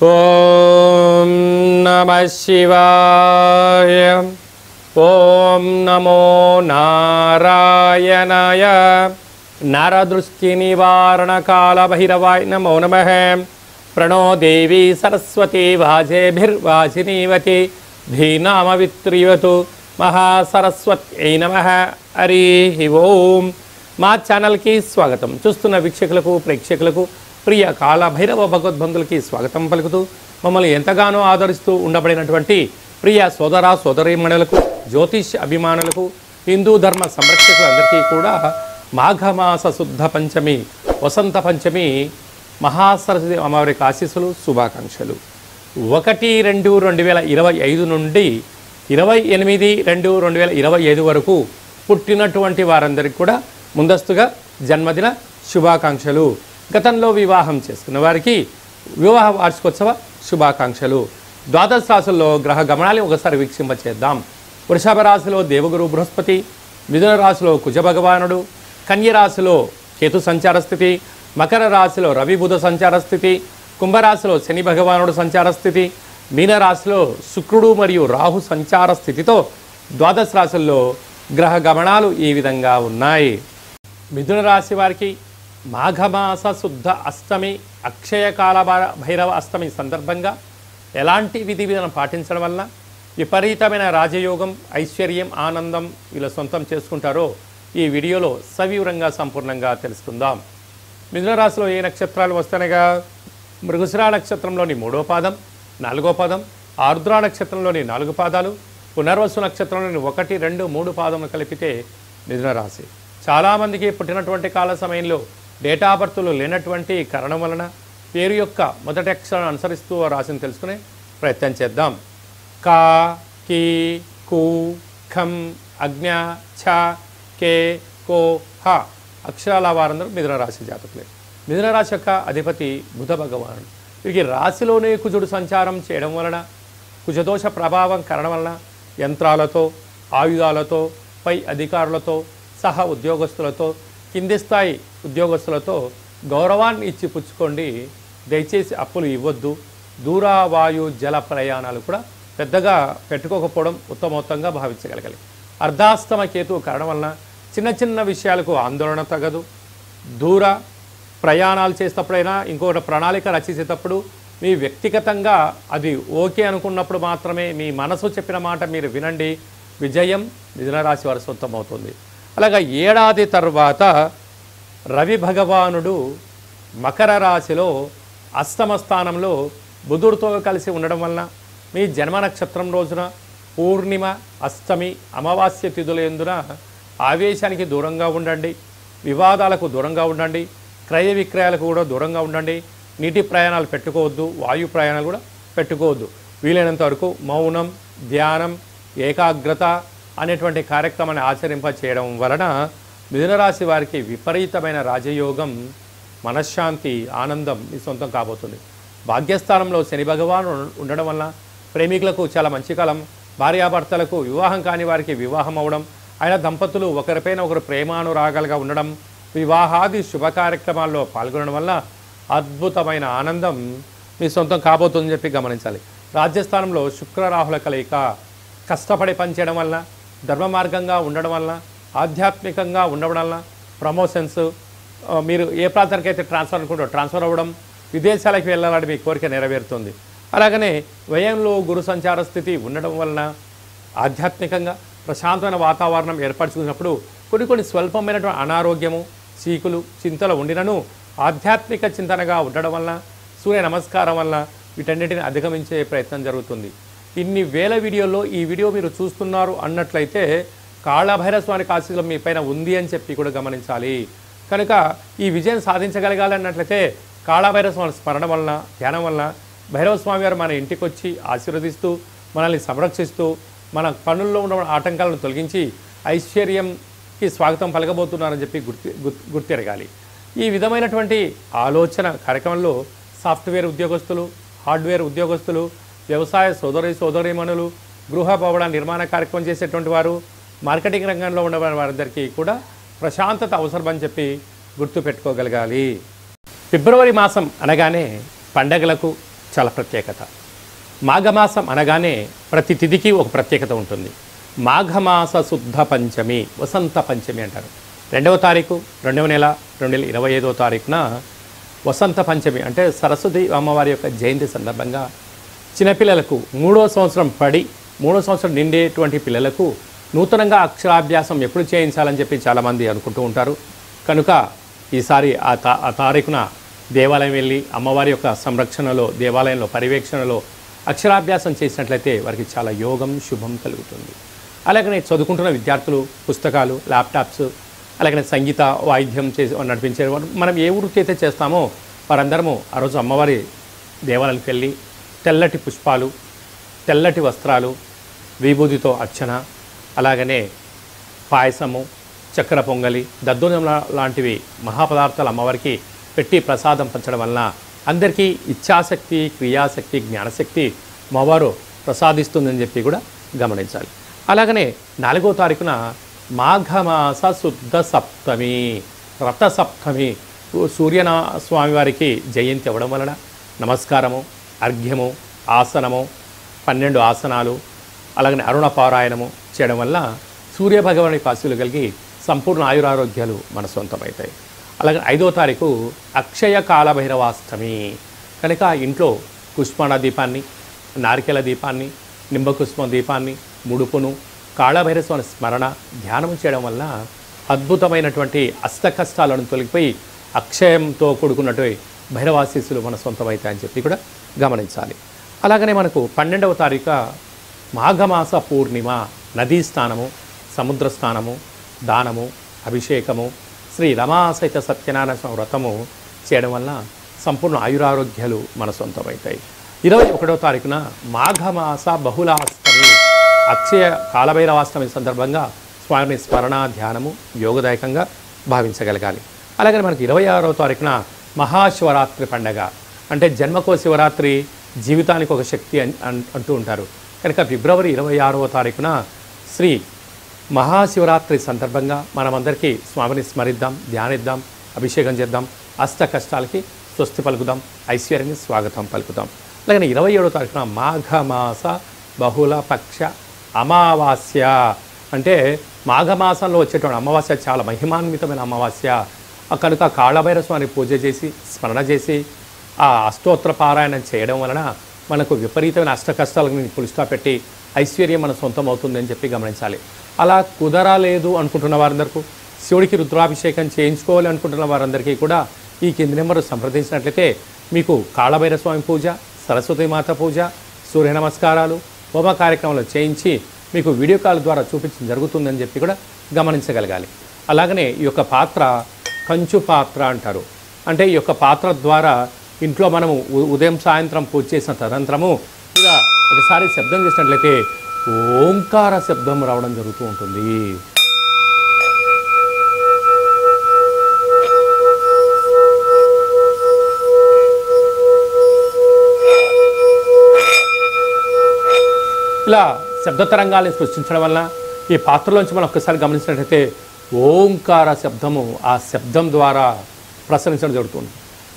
ఓం నమః శివాయ. ఓం నమో నారాయణాయ. నరదృష్టి నివారణ కాల భైరవాయ నమో నమః. ప్రణో దేవి సరస్వతి వాజేభిర్వాజినీవతి ధీనామవిత్రియతు మహాసరస్వత్యై నమః. హరి ఓం. మా ఛానల్కి స్వాగతం. చూస్తున్న వీక్షకులకు ప్రేక్షకులకు ప్రియ కాల భైరవ భగవద్బంధులకి స్వాగతం పలుకుతూ మమ్మల్ని ఎంతగానో ఆదరిస్తూ ఉండబడినటువంటి ప్రియ సోదర సోదరీమణులకు జ్యోతిష్ అభిమానులకు హిందూ ధర్మ సంరక్షకులందరికీ కూడా మాఘమాస శుద్ధ పంచమి వసంత పంచమి మహాసరస్వతి అమ్మవారికి ఆశీస్సులు శుభాకాంక్షలు. 1-2-2025 నుండి 28-2-2025 వరకు పుట్టినటువంటి వారందరికీ కూడా ముందస్తుగా జన్మదిన శుభాకాంక్షలు. గతంలో వివాహం చేసుకున్న వారికి వివాహ వార్షికోత్సవ శుభాకాంక్షలు. ద్వాదశ రాశుల్లో గ్రహ గమనాలు ఒకసారి వీక్షింపచేద్దాం. వృషభ రాశిలో దేవగురు బృహస్పతి, మిథున రాశిలో కుజ భగవానుడు, కన్య రాశిలో కేతు సంచార స్థితి, మకర రాశిలో రవి బుధ సంచార స్థితి, కుంభరాశిలో శని భగవానుడు సంచార స్థితి, మీనరాశిలో శుక్రుడు మరియు రాహు సంచార స్థితితో ద్వాదశ రాశుల్లో గ్రహ గమనాలు ఈ విధంగా ఉన్నాయి. మిథున రాశి వారికి మాఘమాస శుద్ధ అష్టమి అక్షయకాల భైరవ అష్టమి సందర్భంగా ఎలాంటి విధి విధానం పాటించడం వల్ల విపరీతమైన రాజయోగం, ఐశ్వర్యం, ఆనందం వీళ్ళ సొంతం చేసుకుంటారో ఈ వీడియోలో సవివరంగా సంపూర్ణంగా తెలుసుకుందాం. మిథున రాశిలో ఏ నక్షత్రాలు వస్తానగా మృగశిర నక్షత్రంలోని 3వ పాదం, 4వ పాదం, ఆర్ద్ర నక్షత్రంలోని 4 పాదాలు, పునర్వసు నక్షత్రంలోని 1, 2, 3 పాదములు కలిపితే మిథున రాశి. చాలామందికి పుట్టినటువంటి కాల సమయంలో డేటా బర్తులు లేనటువంటి కారణం వలన పేరు యొక్క మొదటి అక్షరాన్ని అనుసరిస్తూ ఆ రాశిని తెలుసుకునే ప్రయత్నం చేద్దాం. కా, కీ, కు, ఖం, అజ్ఞ, ఛ, కే, కో, హ అక్షరాల వారందరూ మిథున రాశి జాతకులే. మిథున రాశి యొక్క అధిపతి బుధ భగవానుడు. వీరికి రాశిలోనే కుజుడు సంచారం చేయడం వలన కుజదోష ప్రభావం కారణం వలన యంత్రాలతో, ఆయుధాలతో, పై అధికారులతో, సహ ఉద్యోగస్తులతో, కింది స్థాయి ఉద్యోగస్తులతో గౌరవాన్ని ఇచ్చి పుచ్చుకోండి. దయచేసి అప్పులు ఇవ్వద్దు. దూర వాయు జల ప్రయాణాలు కూడా పెద్దగా పెట్టుకోకపోవడం ఉత్తమోత్తంగా భావించగలగాలి. అర్ధాస్తమ కేతు కారణం వలన చిన్న చిన్న విషయాలకు ఆందోళన తగదు. దూర ప్రయాణాలు చేసేటప్పుడైనా ఇంకొకటి ప్రణాళిక రచించేటప్పుడు మీ వ్యక్తిగతంగా అది ఓకే అనుకున్నప్పుడు మాత్రమే మీ మనసు చెప్పిన మాట మీరు వినండి. విజయం మిథున రాశి వారి సొంతం అవుతుంది. అలాగా ఏడాది తర్వాత రవి భగవానుడు మకర రాశిలో అష్టమ స్థానంలో బుధుడితో కలిసి ఉండడం వలన మీ జన్మ నక్షత్రం రోజున పూర్ణిమ, అష్టమి, అమావాస్య తిథుల యందున ఆవేశానికి దూరంగా ఉండండి. వివాదాలకు దూరంగా ఉండండి. క్రయ విక్రయాలకు కూడా దూరంగా ఉండండి. నీటి ప్రయాణాలు పెట్టుకోవద్దు. వాయు ప్రయాణాలు కూడా పెట్టుకోవద్దు. వీలైనంత వరకు మౌనం, ధ్యానం, ఏకాగ్రత అనేటువంటి కార్యక్రమాన్ని ఆచరింప చేయడం వలన మిథున రాశి వారికి విపరీతమైన రాజయోగం, మనశ్శాంతి, ఆనందం మీ సొంతం కాబోతుంది. భాగ్యస్థానంలో శని భగవాను ఉండడం వలన ప్రేమికులకు చాలా మంచి కాలం. భార్యాభర్తలకు వివాహం కాని వారికి వివాహం అవ్వడం, ఆయన దంపతులు ఒకరిపైన ఒకరు ప్రేమానురాగాలుగా ఉండడం, వివాహాది శుభ కార్యక్రమాల్లో పాల్గొనడం వల్ల అద్భుతమైన ఆనందం మీ సొంతం కాబోతుందని చెప్పి గమనించాలి. రాజ్యస్థానంలో శుక్రరాహుల కలయిక కష్టపడి పనిచేయడం వలన, ధర్మ మార్గంగా ఉండడం వలన, ఆధ్యాత్మికంగా ఉండడం వలన ప్రమోషన్స్, మీరు ఏ ప్రాంతానికి అయితే ట్రాన్స్ఫర్ అనుకుంటారో ట్రాన్స్ఫర్ అవ్వడం, విదేశాలకు వెళ్ళాలని మీ కోరిక నెరవేరుతుంది. అలాగనే వ్యయంలో గురు సంచార స్థితి ఉండడం వలన ఆధ్యాత్మికంగా ప్రశాంతమైన వాతావరణం ఏర్పరచుకున్నప్పుడు కొన్ని స్వల్పమైనటువంటి అనారోగ్యము, చీకులు, చింతలు ఉండినను ఆధ్యాత్మిక చింతనగా ఉండడం వలన, సూర్య నమస్కారం వలన వీటన్నిటిని అధిగమించే ప్రయత్నం జరుగుతుంది. ఇన్ని వేల వీడియోల్లో ఈ వీడియో మీరు చూస్తున్నారు అన్నట్లయితే కాళభైరవ స్వామికి ఆశీస్సులు మీ పైన ఉంది అని చెప్పి కూడా గమనించాలి. కనుక ఈ విజయం సాధించగలగాలి అన్నట్లయితే కాళభైరవ స్వామి స్మరణ వలన, ధ్యానం వలన భైరవ స్వామి వారు మన ఇంటికి వచ్చి ఆశీర్వదిస్తూ మనల్ని సంరక్షిస్తూ మన పనుల్లో ఉన్న ఆటంకాలను తొలగించి ఐశ్వర్యంకి స్వాగతం పలకబోతున్నారని చెప్పి గుర్తిరగాలి. ఈ విధమైనటువంటి ఆలోచన కార్యక్రమంలో సాఫ్ట్వేర్ ఉద్యోగస్తులు, హార్డ్వేర్ ఉద్యోగస్తులు, వ్యవసాయ సోదరీమణులు, గృహ భవన నిర్మాణ కార్యక్రమం చేసేటువంటి వారు, మార్కెటింగ్ రంగంలో ఉన్న వారందరికీ కూడా ప్రశాంతత అవసరమని చెప్పి గుర్తుపెట్టుకోగలగాలి. ఫిబ్రవరి మాసం అనగానే పండగలకు చాలా ప్రత్యేకత. మాఘమాసం అనగానే ప్రతి తిథికి ఒక ప్రత్యేకత ఉంటుంది. మాఘమాస శుద్ధ పంచమి, వసంత పంచమి అంటారు. 2వ తారీఖు 2వ నెల 2025వ తారీఖున వసంత పంచమి అంటే సరస్వతి అమ్మవారి యొక్క జయంతి సందర్భంగా చిన్నపిల్లలకు 3వ సంవత్సరం పడి 3వ సంవత్సరం నిండేటువంటి పిల్లలకు నూతనంగా అక్షరాభ్యాసం ఎప్పుడు చేయించాలని చెప్పి చాలామంది అనుకుంటూ ఉంటారు. కనుక ఈసారి ఆ తారీఖున దేవాలయం వెళ్ళి అమ్మవారి యొక్క సంరక్షణలో, దేవాలయంలో పర్యవేక్షణలో అక్షరాభ్యాసం చేసినట్లయితే వారికి చాలా యోగం, శుభం కలుగుతుంది. అలాగనే చదువుకుంటున్న విద్యార్థులు పుస్తకాలు, ల్యాప్టాప్స్, అలాగనే సంగీత వాయిద్యం చేసి నడిపించే మనం ఏ ఊరికి అయితే చేస్తామో వారందరము ఆ రోజు అమ్మవారి దేవాలయానికి వెళ్ళి తెల్లటి పుష్పాలు, తెల్లటి వస్త్రాలు, విభూతితో అర్చన, అలాగనే పాయసము, చక్కెర పొంగలి, దద్దోజనం లాంటివి మహాపదార్థాలు అమ్మవారికి పెట్టి ప్రసాదం పంచడం వలన అందరికీ ఇచ్ఛాశక్తి, క్రియాశక్తి, జ్ఞానశక్తి అమ్మవారు ప్రసాదిస్తుందని చెప్పి కూడా గమనించాలి. అలాగనే 4వ తారీఖున మాఘమాస శుద్ధ సప్తమి, రథసప్తమి, స్వామివారికి జయంతి అవ్వడం వలన నమస్కారము, అర్ఘ్యము, ఆసనము, 12 ఆసనాలు, అలాగనే అరుణ పారాయణము చేయడం వల్ల సూర్యభగవాని ఆశీస్సులు కలిగి సంపూర్ణ ఆయురారోగ్యాలు మన సొంతమవుతాయి. అలాగే 5వ తారీఖు అక్షయ కాలభైరవాష్టమి కనుక ఇంట్లో పుష్పాణ దీపాన్ని, నారికెల దీపాన్ని, నింబకుష్మ దీపాన్ని, ముడుపును, కాళభైరస్వామి స్మరణ, ధ్యానం చేయడం వల్ల అద్భుతమైనటువంటి అష్ట కష్టాలను తొలగిపోయి అక్షయంతో కూడుకున్నటువంటి భైరవాశీస్సులు మన సొంతమవుతాయని చెప్పి కూడా గమనించాలి. అలాగనే మనకు 12వ తారీఖు మాఘమాస పూర్ణిమ, నదీ స్నానము, సముద్ర స్నానము, దానము, అభిషేకము, శ్రీ రమాసహిత సత్యనారాయణ స్వామి వ్రతము చేయడం వల్ల సంపూర్ణ ఆయురారోగ్యాలు మన సొంతమవుతాయి. 21వ తారీఖున మాఘమాస బహుళాష్టమి, అక్షయ కాలభైరవాష్టమి సందర్భంగా స్వామిని స్మరణ, ధ్యానము యోగదాయకంగా భావించగలగాలి. అలాగే మనకి 26వ తారీఖున మహాశివరాత్రి పండగ అంటే జన్మకో శివరాత్రి, జీవితానికి ఒక శక్తి అంటూ ఉంటారు. కనుక ఫిబ్రవరి 26వ తారీఖున శ్రీ మహాశివరాత్రి సందర్భంగా మనమందరికీ స్వామిని స్మరిద్దాం, ధ్యానిద్దాం, అభిషేకం చేద్దాం, అష్ట కష్టాలకి స్వస్తి పలుకుదాం, ఐశ్వర్యాన్ని స్వాగతం పలుకుదాం. అలాగే 27వ తారీఖున మాఘమాస బహుళ పక్ష అమావాస్య అంటే మాఘమాసంలో వచ్చేటువంటి అమావాస్య చాలా మహిమాన్వితమైన అమావాస్య. కనుక కాళభైరస్వామిని పూజ చేసి స్మరణ చేసి ఆ అష్టోత్తర పారాయణం చేయడం వలన మనకు విపరీతమైన అష్ట కష్టాలను పులిస్టా పెట్టి ఐశ్వర్యం మన సొంతం అవుతుందని చెప్పి గమనించాలి. అలా కుదరలేదు అనుకుంటున్న వారందరికీ, శివుడికి రుద్రాభిషేకం చేయించుకోవాలి అనుకుంటున్న వారందరికీ కూడా ఈ కింది నెంబర్ సంప్రదించినట్లయితే మీకు కాళభైరస్వామి పూజ, సరస్వతీమాత పూజ, సూర్య నమస్కారాలు, హోమ కార్యక్రమాలు చేయించి మీకు వీడియో కాల్ ద్వారా చూపించడం జరుగుతుందని చెప్పి కూడా గమనించగలగాలి. అలాగనే ఈ యొక్క పాత్ర కంచు పాత్ర అంటారు. అంటే ఈ యొక్క పాత్ర ద్వారా ఇంట్లో మనము ఉదయం సాయంత్రం పూజ చేసిన తదనంతరము ఇలా ఒకసారి శబ్దం చేసినట్లయితే ఓంకార శబ్దం రావడం జరుగుతూ ఉంటుంది. ఇలా శబ్ద తరంగాల్ని సృష్టించడం వల్ల ఈ పాత్రలోంచి మనం ఒక్కసారి గమనించినట్లయితే ఓంకార శబ్దము ఆ శబ్దం ద్వారా ప్రసరించడం జరుగుతుంది.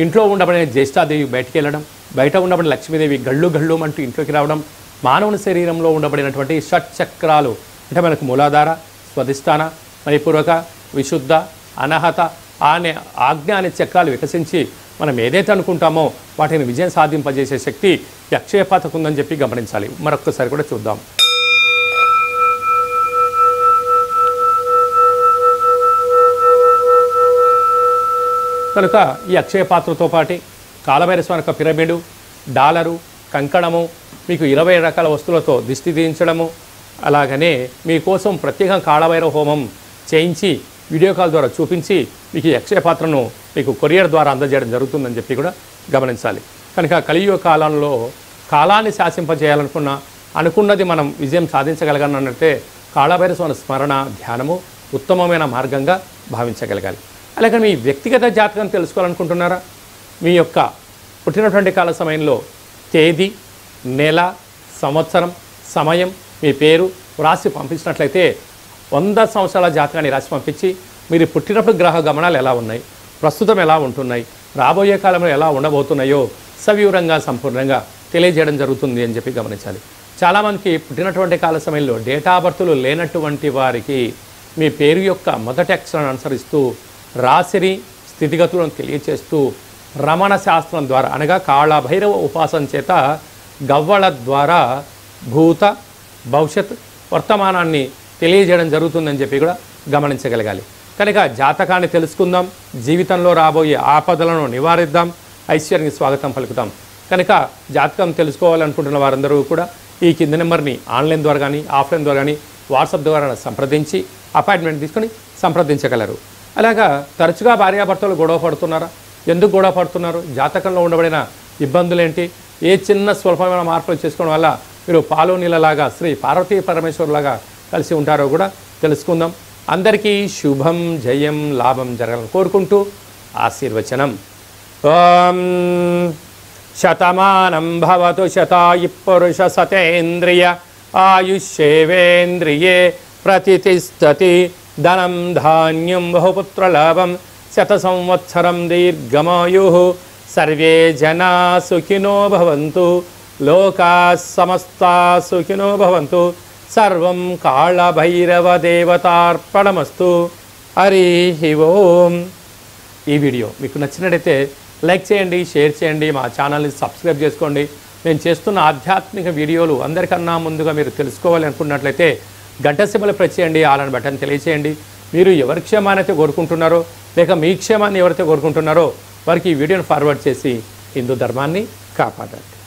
ఇంట్లో ఉండబడిన జ్యేష్ఠాదేవి బయటికి వెళ్ళడం, బయట ఉండబడిన లక్ష్మీదేవి గళ్ళు గళ్ళు అంటూ ఇంట్లోకి రావడం, మానవుని శరీరంలో ఉండబడినటువంటి షట్చక్రాలు అంటే మనకు మూలాధార, స్వధిష్టాన, మణిపూర్వక, విశుద్ధ, అనహత అనే ఆజ్ఞ అనే చక్రాలు వికసించి మనం ఏదైతే అనుకుంటామో వాటిని విజయం సాధింపజేసే శక్తి అక్షయ పాత్రకు ఉందని చెప్పి గమనించాలి. మరొక్కసారి కూడా చూద్దాం. కనుక ఈ అక్షయ పాత్రతో పాటు కాళభైరస్వామి యొక్క పిరమిడు, డాలరు, కంకణము, మీకు 20 రకాల వస్తువులతో దిష్టి తీయించడము, అలాగనే మీకోసం ప్రత్యేకంగా కాళభైరవ హోమం చేయించి వీడియో కాల్ ద్వారా చూపించి మీకు ఈ అక్షయ పాత్రను మీకు కొరియర్ ద్వారా అందజేయడం జరుగుతుందని చెప్పి కూడా గమనించాలి. కనుక కలియుగ కాలంలో కాలాన్ని అనుకున్నది మనం విజయం సాధించగలగాలంటే కాళభైరస్వామి స్మరణ, ధ్యానము ఉత్తమమైన మార్గంగా భావించగలగాలి. అలాగే మీ వ్యక్తిగత జాతకం తెలుసుకోవాలనుకుంటున్నారా? మీ యొక్క పుట్టినటువంటి కాల సమయంలో తేదీ, నెల, సంవత్సరం, సమయం, మీ పేరు రాసి పంపించినట్లయితే 100 సంవత్సరాల జాతకాన్ని రాసి పంపించి మీరు పుట్టినప్పుడు గ్రహ గమనాలు ఎలా ఉన్నాయి, ప్రస్తుతం ఎలా ఉంటున్నాయి, రాబోయే కాలంలో ఎలా ఉండబోతున్నాయో సవివరంగా సంపూర్ణంగా తెలియజేయడం జరుగుతుంది అని చెప్పి గమనించాలి. చాలామందికి పుట్టినటువంటి కాల సమయంలో డేటా బర్తులు లేనటువంటి వారికి మీ పేరు యొక్క మొదటి అక్షరాన్ని అనుసరిస్తూ రాశిని స్థితిగతులను తెలియచేస్తూ రమణ శాస్త్రం ద్వారా అనగా కాళభైరవ ఉపాసన చేత గవ్వల ద్వారా భూత భవిష్యత్ వర్తమానాన్ని తెలియజేయడం జరుగుతుందని చెప్పి కూడా గమనించగలగాలి. కనుక జాతకాన్ని తెలుసుకుందాం, జీవితంలో రాబోయే ఆపదలను నివారిద్దాం, ఐశ్వర్యానికి స్వాగతం పలుకుతాం. కనుక జాతకం తెలుసుకోవాలనుకుంటున్న వారందరూ కూడా ఈ కింది నెంబర్ని ఆన్లైన్ ద్వారా కానీ ఆఫ్లైన్ ద్వారా కానీ వాట్సాప్ ద్వారా సంప్రదించి అపాయింట్మెంట్ తీసుకొని సంప్రదించగలరు. అలాగా తరచుగా భార్యాభర్తలు గొడవ పడుతున్నారా? ఎందుకు గొడవ పడుతున్నారు? జాతకంలో ఉండబడిన ఇబ్బందులు ఏంటి? ఏ చిన్న స్వల్పమైన మార్పులు చేసుకోవడం వల్ల మీరు పాలు నీళ్ళలాగా శ్రీ పార్వతీ పరమేశ్వరులాగా కలిసి ఉంటారో కూడా తెలుసుకుందాం. అందరికీ శుభం, జయం, లాభం జరగాలని కోరుకుంటూ ఆశీర్వచనం. ఓం శతమానం భవతు శతాయు పురుష సతేంద్రియ ఆయుష్యేవేంద్రియే ప్రతిష్టతి ధనం ధాన్యం బహుపుత్రలాభం శత సంవత్సరం దీర్ఘమాయు సర్వే జనా సుఖినో భవంతు లోకా సమస్తా సుఖినో భవంతు సర్వం కాళభైరవ దేవతార్పణమస్తు. హరి ఓం. ఈ వీడియో మీకు నచ్చినట్టయితే లైక్ చేయండి, షేర్ చేయండి, మా ఛానల్ని సబ్స్క్రైబ్ చేసుకోండి. నేను చేస్తున్న ఆధ్యాత్మిక వీడియోలు అందరికన్నా ముందుగా మీరు తెలుసుకోవాలి అనుకున్నట్లయితే గంట సింబల్ ప్రెస్ చేయండి, ఆల్ బటన్ తెలియచేయండి. మీరు ఎవరి క్షేమాన్ని అయితే కోరుకుంటున్నారో లేక మీ క్షేమాన్ని ఎవరైతే కోరుకుంటున్నారో వారికి ఈ వీడియోని ఫార్వర్డ్ చేసి హిందూ ధర్మాన్ని కాపాడండి.